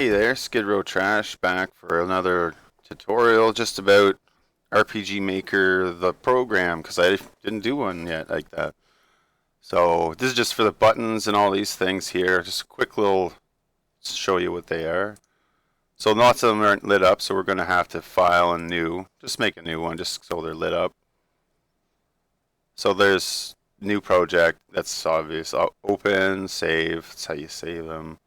Hey there, Skid Row Trash back for another tutorial just about RPG Maker, the program, because I didn't do one yet like that. So this is just for the buttons and all these things here. Just a quick little show you what they are. So lots of them aren't lit up, so we're going to have to file a new. Just make a new one just so they're lit up. So there's new project, that's obvious. Open, save, that's how you save them.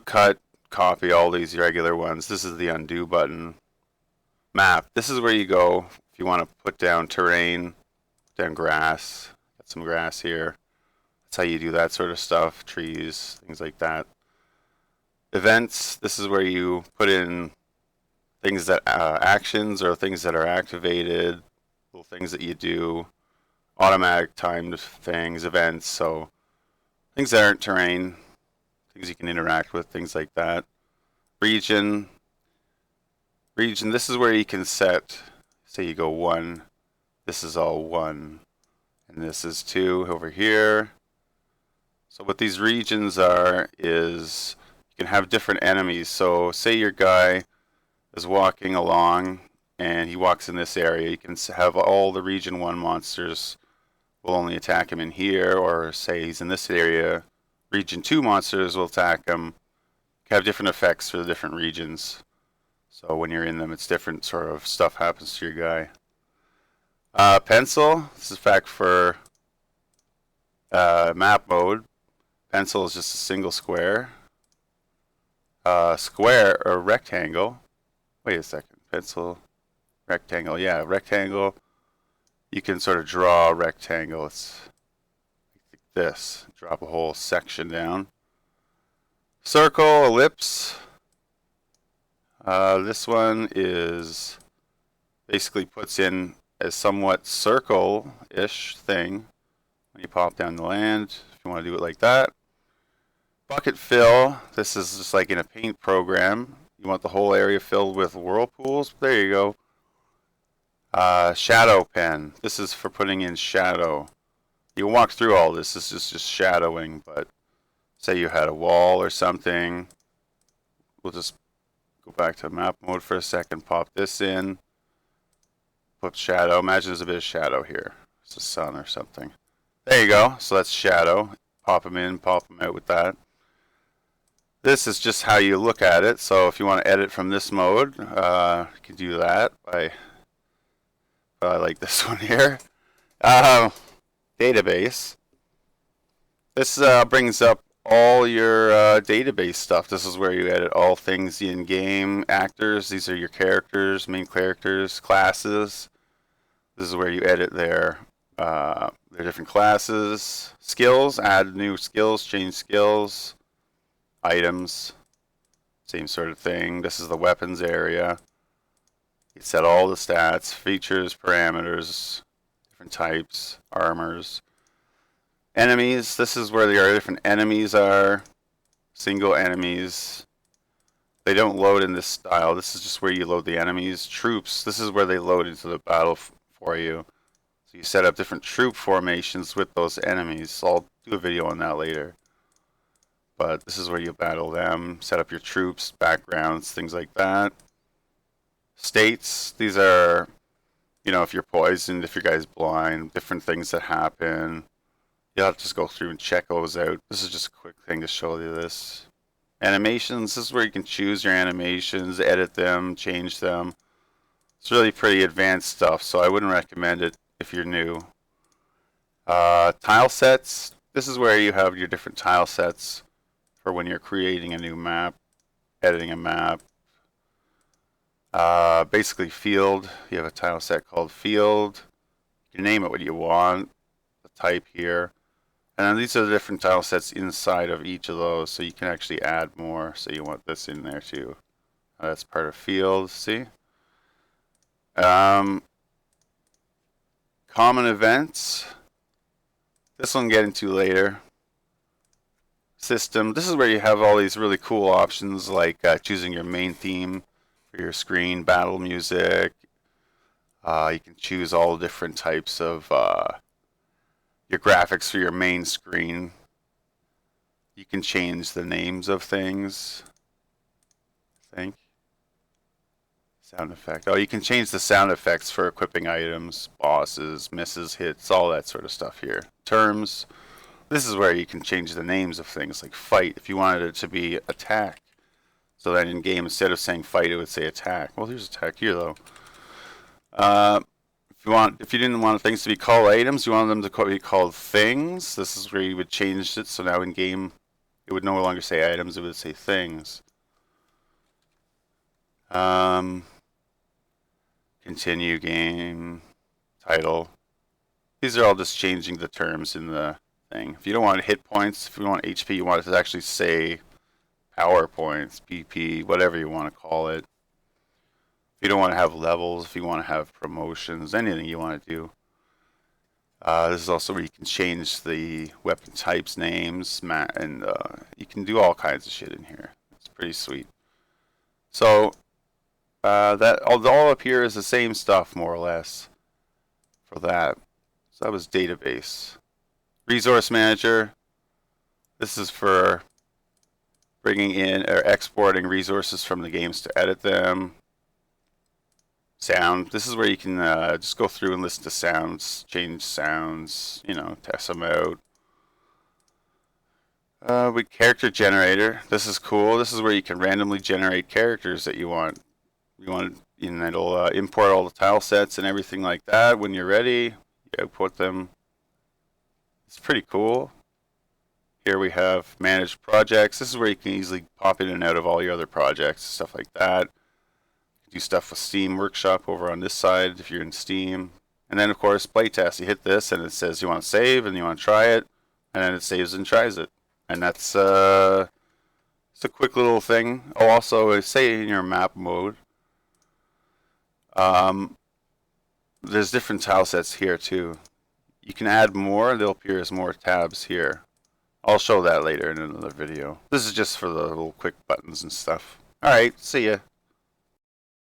Cut, copy all these regular ones. This is the undo button. Map, this is where you go if you want to put down terrain, down grass. Got some grass here. That's how you do that sort of stuff. Trees, things like that. Events, this is where you put in things that actions or things that are activated, little things that you do, automatic timed things, events, so things that aren't terrain, things you can interact with, things like that. Region, this is where you can set, say you go 1, this is all 1, and this is 2 over here. So what these regions are is you can have different enemies. So say your guy is walking along and he walks in this area, you can have all the region 1 monsters will only attack him in here, or say he's in this area, region 2 monsters will attack him. You have different effects for the different regions. So when you're in them, it's different sort of stuff happens to your guy. Pencil, this is back for map mode. Pencil is just a single square. Square or rectangle. Wait a second. Pencil, rectangle. Yeah, rectangle. You can sort of draw a rectangle. It's like this. Drop a whole section down. Circle, ellipse. This one is basically puts in a somewhat circle-ish thing when you pop down the land, if you want to do it like that. Bucket fill, this is just like in a paint program. You want the whole area filled with whirlpools. There you go. Shadow pen, this is for putting in shadow. You can walk through all this. This is just shadowing, but say you had a wall or something. We'll just go back to map mode for a second, pop this in, put shadow. Imagine there's a bit of shadow here. It's the sun or something. There you go. So that's shadow. Pop them in, pop them out with that. This is just how you look at it. So if you want to edit from this mode, you can do that by, I like this one here. Database. This brings up all your database stuff. This is where you edit all things in-game. Actors, these are your characters, main characters, classes. This is where you edit their different classes. Skills, add new skills, change skills. Items, same sort of thing. This is the weapons area. You set all the stats, features, parameters, different types, armors. Enemies, this is where the different enemies are. Single enemies. They don't load in this style. This is just where you load the enemies. Troops, this is where they load into the battle for you. So you set up different troop formations with those enemies. So I'll do a video on that later. But this is where you battle them, set up your troops, backgrounds, things like that. States, these are, if you're poisoned, if your guy's blind, different things that happen. You'll have to just go through and check those out. This is just a quick thing to show you this. Animations, this is where you can choose your animations, edit them, change them. It's really pretty advanced stuff, so I wouldn't recommend it if you're new. Tile sets, this is where you have your different tile sets for when you're creating a new map, editing a map. Basically field, you have a tile set called field. You can name it what you want, the type here. And then these are the different tile sets inside of each of those, so you can actually add more. So you want this in there too. That's part of field, see? Common events. This one we'll get into later. System. This is where you have all these really cool options like choosing your main theme for your screen, battle music. You can choose all different types of your graphics for your main screen. You can change the names of things. I think. Sound effect. Oh, you can change the sound effects for equipping items, bosses, misses, hits, all that sort of stuff here. Terms. This is where you can change the names of things, like fight, if you wanted it to be attack. So then in game, instead of saying fight, it would say attack. Well, there's attack here though. If you didn't want things to be called items, you wanted them to be called things. This is where you would change it. So now in game, it would no longer say items; it would say things. Continue game title. These are all just changing the terms in the thing. If you don't want hit points, if you want HP, you want it to actually say power points, PP, whatever you want to call it. If you don't want to have levels, if you want to have promotions, anything you want to do. This is also where you can change the weapon types, names, and you can do all kinds of shit in here. It's pretty sweet. So that all up here is the same stuff, more or less, for that. So that was database. Resource manager. This is for bringing in or exporting resources from the games to edit them. Sound. This is where you can just go through and listen to sounds, change sounds, test them out. With character generator. This is cool. This is where you can randomly generate characters that you want. And it'll import all the tile sets and everything like that. When you're ready, you output them. It's pretty cool. Here we have manage projects. This is where you can easily pop in and out of all your other projects, stuff like that. Do stuff with Steam Workshop over on this side if you're in Steam. And then of course playtest. You hit this and it says you want to save and you want to try it, and then it saves and tries it. And that's it's a quick little thing. Oh, also say in your map mode, there's different tile sets here too. You can add more. They'll appear as more tabs here. I'll show that later in another video. This is just for the little quick buttons and stuff. Alright, see ya.